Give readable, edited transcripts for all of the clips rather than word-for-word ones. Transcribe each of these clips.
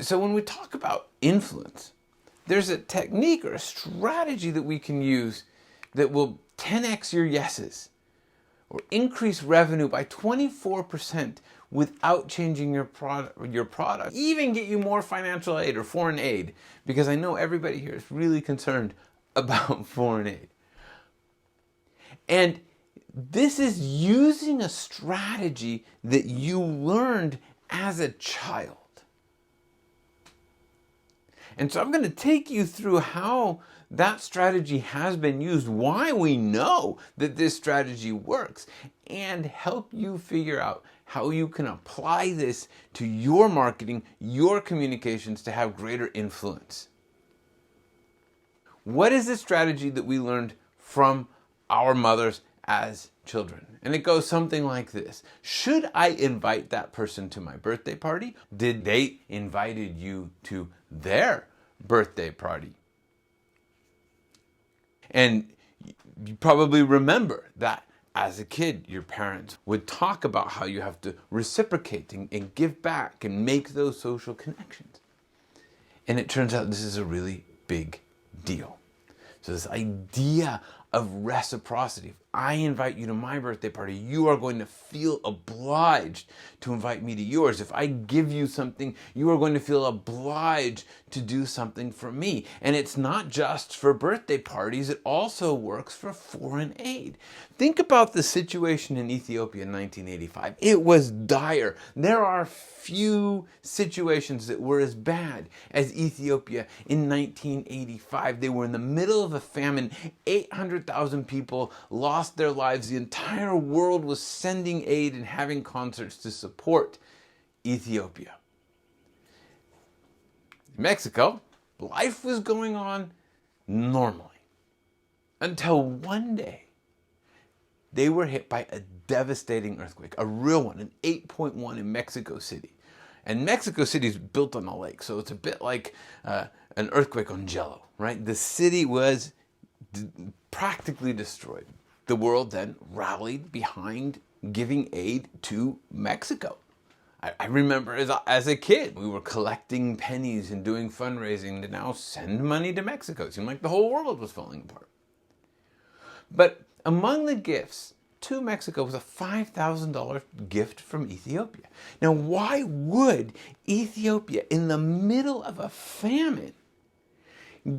So when we talk about influence, there's a technique or a strategy that we can use that will 10x your yeses or increase revenue by 24% without changing your product, even get you more financial aid or foreign aid, because I know everybody here is really concerned about foreign aid. And this is using a strategy that you learned as a child. And so I'm going to take you through how that strategy has been used, why we know that this strategy works, and help you figure out how you can apply this to your marketing, your communications to have greater influence. What is the strategy that we learned from our mothers as children? And it goes something like this. Should I invite that person to my birthday party? Did they invited you to their birthday party? And you probably remember that as a kid, your parents would talk about how you have to reciprocate and give back and make those social connections. And it turns out this is a really big deal. So this idea of reciprocity. If I invite you to my birthday party, you are going to feel obliged to invite me to yours. If I give you something, you are going to feel obliged to do something for me. And it's not just for birthday parties, it also works for foreign aid. Think about the situation in Ethiopia in 1985. It was dire. There are few situations that were as bad as Ethiopia in 1985. They were in the middle of a famine. 800,000 people lost their lives. The entire world was sending aid and having concerts to support Ethiopia. In Mexico, life was going on normally until one day they were hit by a devastating earthquake, a real one, an 8.1 in Mexico City. And Mexico City is built on a lake, so it's a bit like an earthquake on Jello, right? The city was practically destroyed. The world then rallied behind giving aid to Mexico. I remember as a kid, we were collecting pennies and doing fundraising to now send money to Mexico. It seemed like the whole world was falling apart. But among the gifts to Mexico was a $5,000 gift from Ethiopia. Now, why would Ethiopia, in the middle of a famine,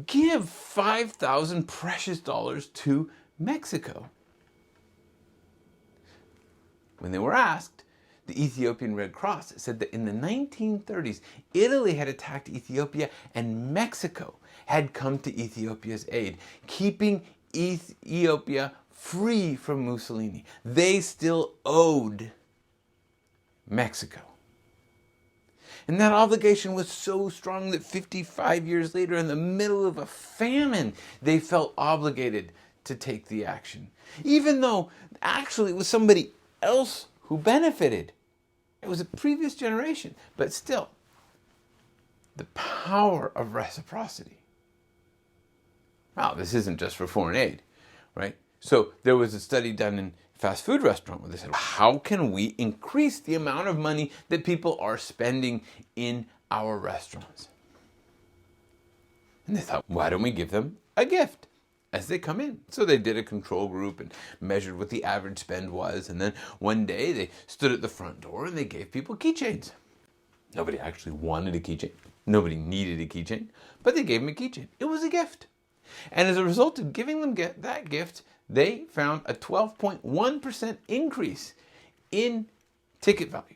give 5,000 precious dollars to Mexico? When they were asked, the Ethiopian Red Cross said that in the 1930s, Italy had attacked Ethiopia and Mexico had come to Ethiopia's aid, keeping Ethiopia free from Mussolini. They still owed Mexico. And that obligation was so strong that 55 years later, in the middle of a famine, they felt obligated to take the action. Even though actually it was somebody else who benefited. It was a previous generation, but still, the power of reciprocity. Now, this isn't just for foreign aid, right? So there was a study done in a fast food restaurant where they said, how can we increase the amount of money that people are spending in our restaurants? And they thought, why don't we give them a gift as they come in? So they did a control group and measured what the average spend was. And then one day they stood at the front door and they gave people keychains. Nobody actually wanted a keychain. Nobody needed a keychain, but they gave them a keychain. It was a gift. And as a result of giving them that gift, they found a 12.1% increase in ticket value.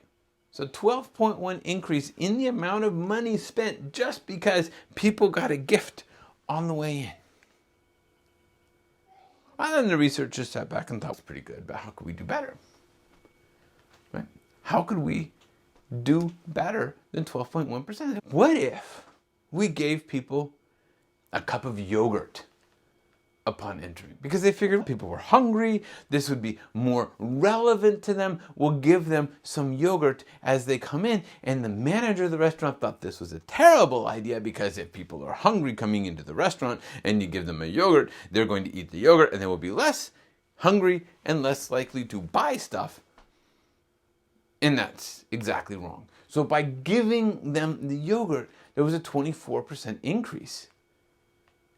So 12.1 increase in the amount of money spent just because people got a gift on the way in. And then the researchers sat back and thought, it was pretty good, but how could we do better? Right? How could we do better than 12.1%? What if we gave people a cup of yogurt upon entering? Because they figured people were hungry, this would be more relevant to them, we'll give them some yogurt as they come in. And the manager of the restaurant thought this was a terrible idea, because if people are hungry coming into the restaurant and you give them a yogurt, they're going to eat the yogurt and they will be less hungry and less likely to buy stuff And that's exactly wrong. So by giving them the yogurt, there was a 24% increase.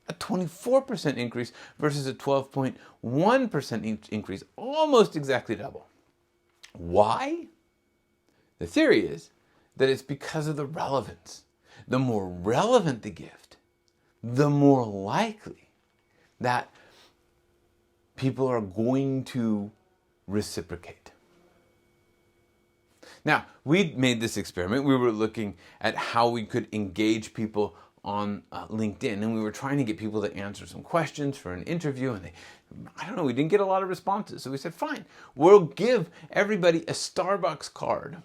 A 24% increase versus a 12.1% increase, almost exactly double. Why? The theory is that it's because of the relevance. The more relevant the gift, the more likely that people are going to reciprocate. Now, we made this experiment. We were looking at how we could engage people on LinkedIn, and we were trying to get people to answer some questions for an interview, and we didn't get a lot of responses. So we said, fine, we'll give everybody a Starbucks card,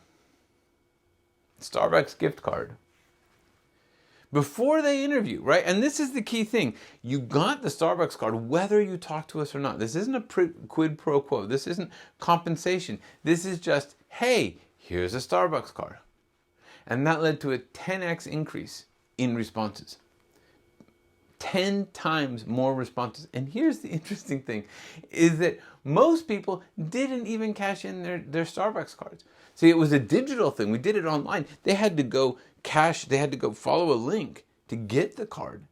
Starbucks gift card, before they interview, right? And this is the key thing. You got the Starbucks card whether you talk to us or not. This isn't a quid pro quo. This isn't compensation. This is just, hey, here's a Starbucks card. And that led to a 10x increase in responses. 10 times more responses. And here's the interesting thing, is that most people didn't even cash in their Starbucks cards. See, it was a digital thing. We did it online. They had to go follow a link to get the card.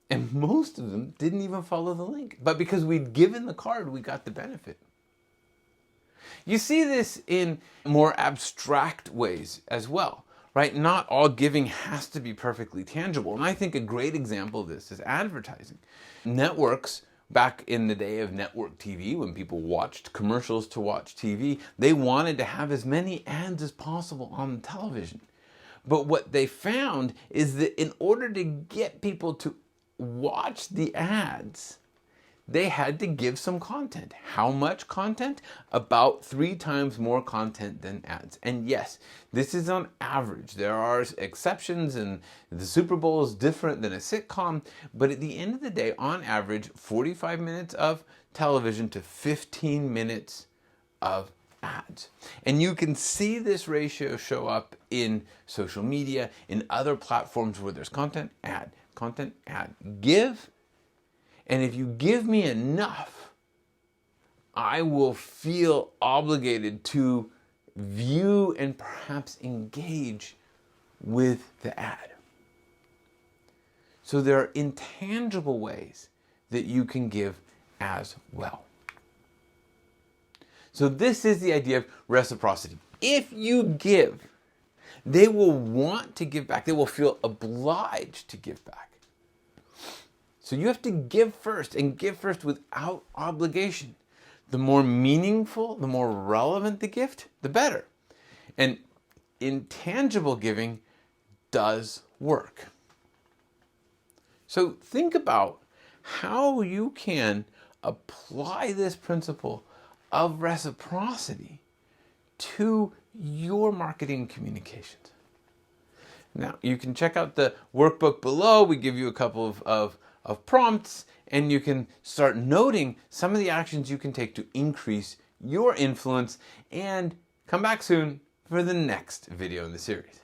And most of them didn't even follow the link. But because we'd given the card, we got the benefit. You see this in more abstract ways as well, right? Not all giving has to be perfectly tangible. And I think a great example of this is advertising. Networks, back in the day of network TV, when people watched commercials to watch TV, they wanted to have as many ads as possible on the television. But what they found is that in order to get people to watch the ads, they had to give some content. How much content? About 3 times more content than ads. And yes, this is on average. There are exceptions, and the Super Bowl is different than a sitcom. But at the end of the day, on average, 45 minutes of television to 15 minutes of ads. And you can see this ratio show up in social media, in other platforms where there's content, ad, give. And if you give me enough, I will feel obligated to view and perhaps engage with the ad. So there are intangible ways that you can give as well. So this is the idea of reciprocity. If you give, they will want to give back. They will feel obliged to give back. So you have to give first, and give first without obligation. The more meaningful, the more relevant the gift, the better. And intangible giving does work. So think about how you can apply this principle of reciprocity to your marketing communications. Now, you can check out the workbook below. We give you a couple of prompts, and you can start noting some of the actions you can take to increase your influence, and come back soon for the next video in the series.